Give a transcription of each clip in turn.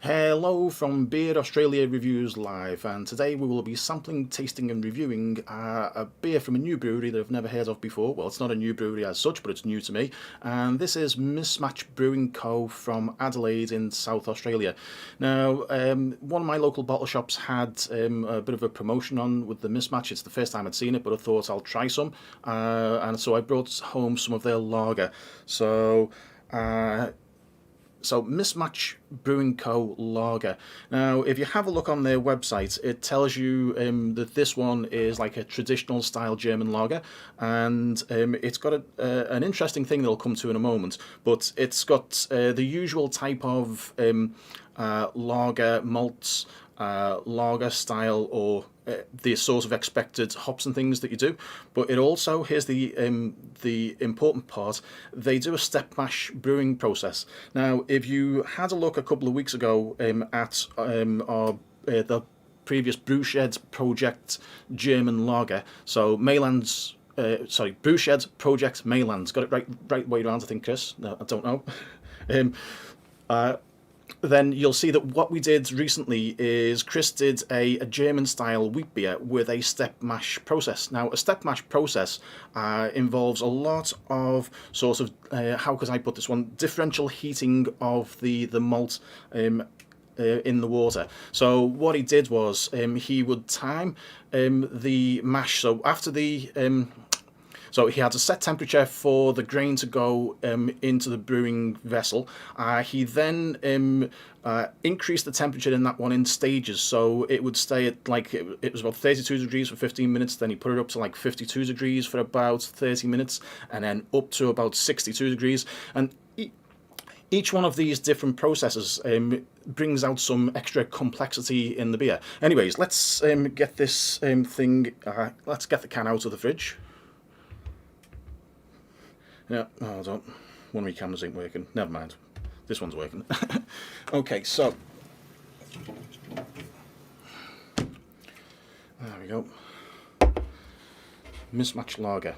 Hello from Beer Australia Reviews Live, and today we will be sampling, tasting and reviewing a beer from a new brewery that I've never heard of before. Well, it's not a new brewery as such, but it's new to me, and this is Mismatch Brewing Co. from Adelaide in South Australia. Now, one of my local bottle shops had a bit of a promotion on with the Mismatch. It's the first time I'd seen it, but I thought I'll try some, and so I brought home some of their lager. So Mismatch Brewing Co. Lager. Now, if you have a look on their website, it tells you that this one is like a traditional style German lager, and it's got an interesting thing that I'll come to in a moment. But it's got the usual type of lager malts, lager style, or the sort of expected hops and things that you do, but it also, here's the important part, they do a step mash brewing process. Now, if you had a look a couple of weeks ago at the previous Brewshed Project German lager, so Mayland's Brewshed Project Mayland's, got it right way around, I think, Chris. No, I don't know. Then you'll see that what we did recently is Chris did a German-style wheat beer with a step mash process. Now, a step mash process involves a lot of sort of, how could I put this one, differential heating of the malt in the water. So what he did was he would time the mash. So after the so he had a set temperature for the grain to go into the brewing vessel. He then increased the temperature in that one in stages. So it would stay at like, it was about 32 degrees for 15 minutes. Then he put it up to like 52 degrees for about 30 minutes. And then up to about 62 degrees. And each one of these different processes brings out some extra complexity in the beer. Anyways, let's get this let's get the can out of the fridge. Yeah, hold on. One of my cameras ain't working. Never mind. This one's working. Okay, so there we go. Mismatch lager.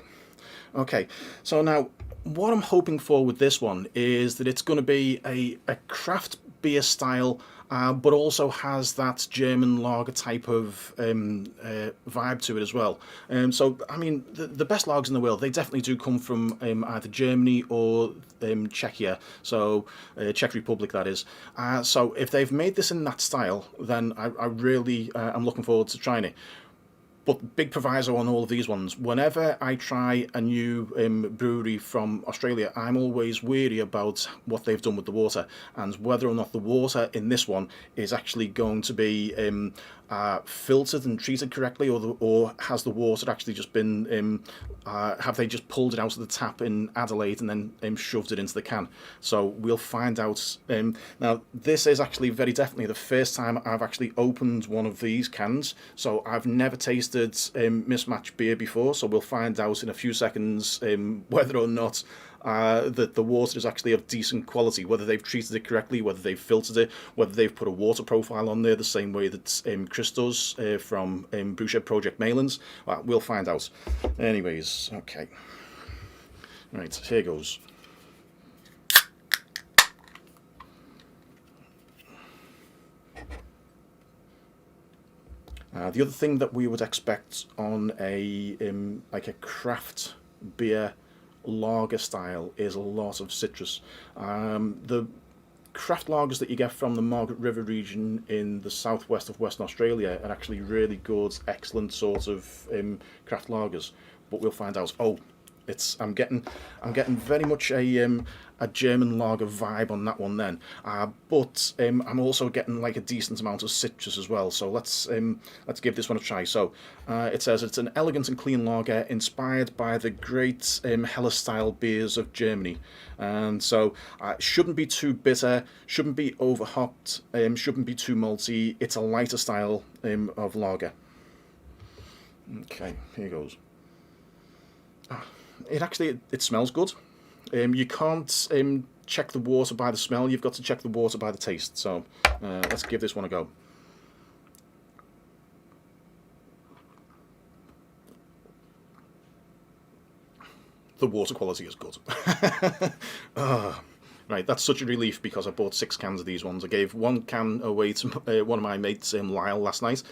Okay, so now what I'm hoping for with this one is that it's going to be a craft beer style, but also has that German lager type of vibe to it as well. So, I mean, the best lagers in the world, they definitely do come from either Germany or Czechia, so Czech Republic, that is. So if they've made this in that style, then I really am looking forward to trying it. But big proviso on all of these ones, whenever I try a new brewery from Australia, I'm always wary about what they've done with the water and whether or not the water in this one is actually going to be filtered and treated correctly, or has the water actually just been, have they just pulled it out of the tap in Adelaide and then shoved it into the can? So we'll find out. Now, this is actually very definitely the first time I've actually opened one of these cans, so I've never tasted Mismatch beer before, so we'll find out in a few seconds whether or not that the water is actually of decent quality, whether they've treated it correctly, whether they've filtered it, whether they've put a water profile on there the same way that Chris does from Brewshed Project Maylands. We'll find out. Anyways, okay. Right, here goes. The other thing that we would expect on a like a craft beer lager style is a lot of citrus. The craft lagers that you get from the Margaret River region in the southwest of Western Australia are actually really good, excellent sort of craft lagers. But we'll find out. Oh, I'm getting very much a German lager vibe on that one then, but I'm also getting like a decent amount of citrus as well. So let's give this one a try. So it says it's an elegant and clean lager inspired by the great Helles style beers of Germany, and so it shouldn't be too bitter, shouldn't be over hopped, shouldn't be too malty. It's a lighter style of lager. Okay, here goes. It smells good. You can't check the water by the smell, you've got to check the water by the taste. So let's give this one a go. The water quality is good. Right, that's such a relief because I bought 6 cans of these ones. I gave 1 can away to one of my mates, Lyle, last night.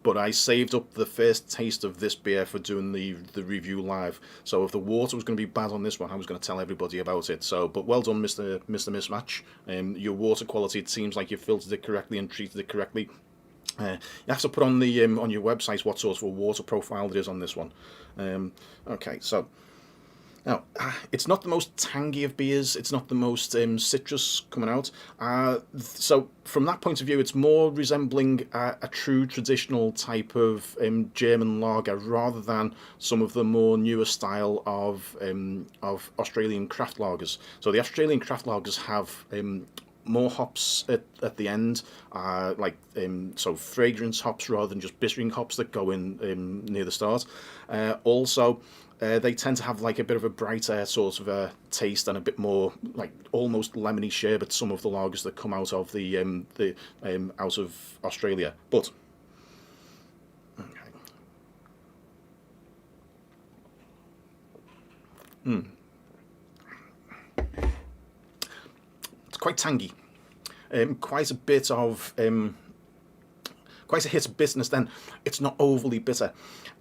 But I saved up the first taste of this beer for doing the review live. So if the water was going to be bad on this one, I was going to tell everybody about it. So, but well done, Mr. Mismatch. Your water quality, it seems like you filtered it correctly and treated it correctly. You have to put on the on your website what sort of a water profile there is on this one. Okay, so now, it's not the most tangy of beers. It's not the most citrus coming out. So from that point of view, it's more resembling a true traditional type of German lager rather than some of the more newer style of Australian craft lagers. So the Australian craft lagers have more hops at the end, so fragrance hops rather than just bittering hops that go in near the start. Also, they tend to have like a bit of a brighter sort of a taste and a bit more like almost lemony sherbet. Some of the lagers that come out of the out of Australia, but okay. It's quite tangy, quite a bit of quite a hit of bitterness. Then it's not overly bitter.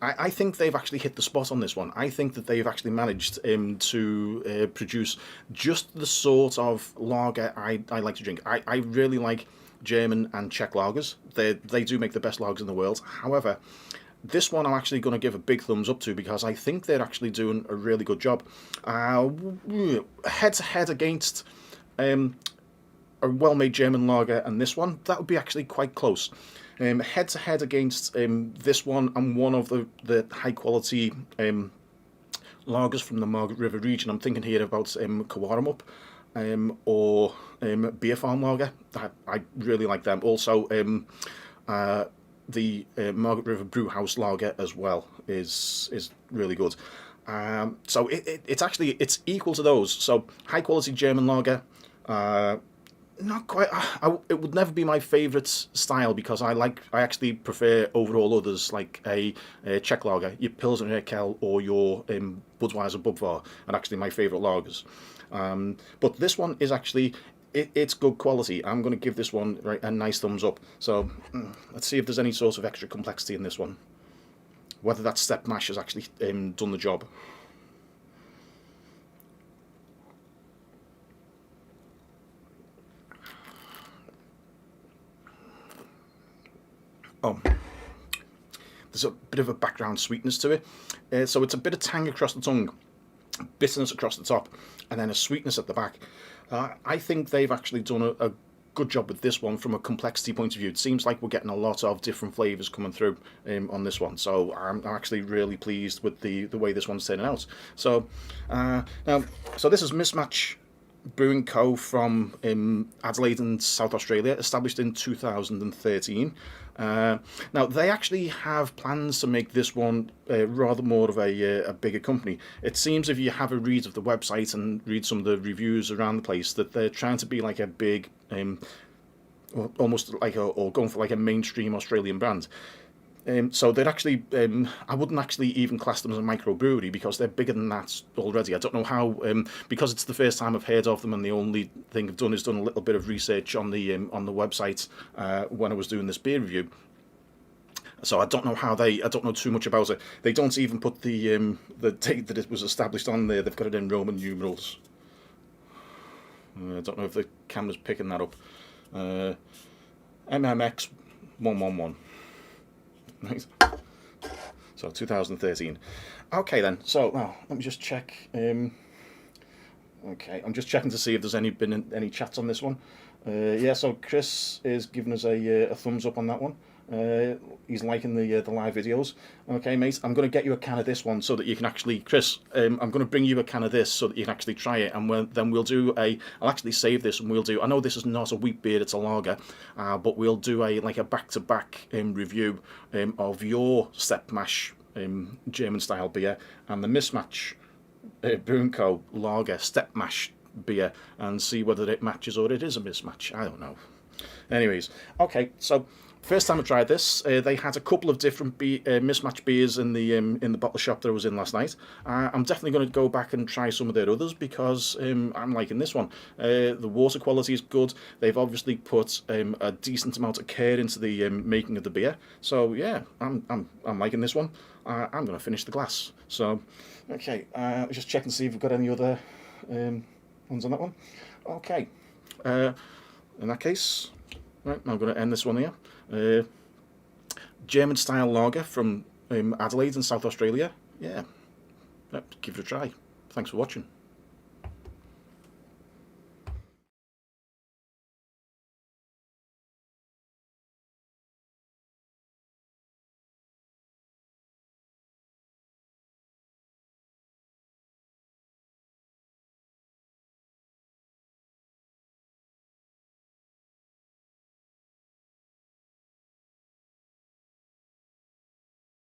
I think they've actually hit the spot on this one. I think that they've actually managed to produce just the sort of lager I like to drink. I really like German and Czech lagers. They do make the best lagers in the world. However, this one I'm actually going to give a big thumbs up to because I think they're actually doing a really good job. Head to head against a well-made German lager and this one, that would be actually quite close. Head to head against this one and one of the high quality lagers from the Margaret River region. I'm thinking here about Kawarmup or Beer Farm Lager. I really like them. Also, the Margaret River Brewhouse Lager as well is really good. So it's equal to those. So high quality German lager. Not quite. It would never be my favourite style because I actually prefer over all others like a Czech lager, your Pilsner Urquell or your Budweiser Budvar, and actually my favourite lagers. But this one is actually it's good quality. I'm going to give this one a nice thumbs up. So let's see if there's any sort of extra complexity in this one. Whether that step mash has actually done the job. Oh, there's a bit of a background sweetness to it. So it's a bit of tang across the tongue, bitterness across the top, and then a sweetness at the back. I think they've actually done a good job with this one from a complexity point of view. It seems like we're getting a lot of different flavours coming through on this one. So I'm actually really pleased with the way this one's turning out. So so this is Mismatch Brewing Co. from Adelaide in South Australia, established in 2013. Now, they actually have plans to make this one rather more of a bigger company. It seems if you have a read of the website and read some of the reviews around the place that they're trying to be like a big, almost like or going for like a mainstream Australian brand. So they're actually, I wouldn't actually even class them as a microbrewery because they're bigger than that already. I don't know how, because it's the first time I've heard of them, and the only thing I've done is done a little bit of research on the website when I was doing this beer review. So I don't know I don't know too much about it. They don't even put the date that it was established on there. They've got it in Roman numerals. I don't know if the camera's picking that up. MMX 111. Right. So 2013. Okay then. So let me just check. Okay, I'm just checking to see if there's been any chats on this one. Yeah. So Chris is giving us a thumbs up on that one. He's liking the live videos. Okay, mate, I'm going to get you a can of this one so that you can actually, Chris, I'm going to bring you a can of this so that you can actually try it, and then we'll do I'll actually save this and we'll do, I know this is not a wheat beer, it's a lager, but we'll do a back-to-back review of your step mash German style beer and the Mismatch Brewing Co. lager step mash beer and see whether it matches or it is a mismatch. I don't know. Anyways, okay, so First time I tried this, they had a couple of different mismatched beers in the bottle shop that I was in last night. I'm definitely going to go back and try some of their others because I'm liking this one. The water quality is good. They've obviously put a decent amount of care into the making of the beer. So yeah, I'm liking this one. I'm going to finish the glass. So okay, just check and see if we've got any other ones on that one. Okay, in that case, right, I'm going to end this one here. German style lager from Adelaide in South Australia. Yeah, give it a try. Thanks for watching.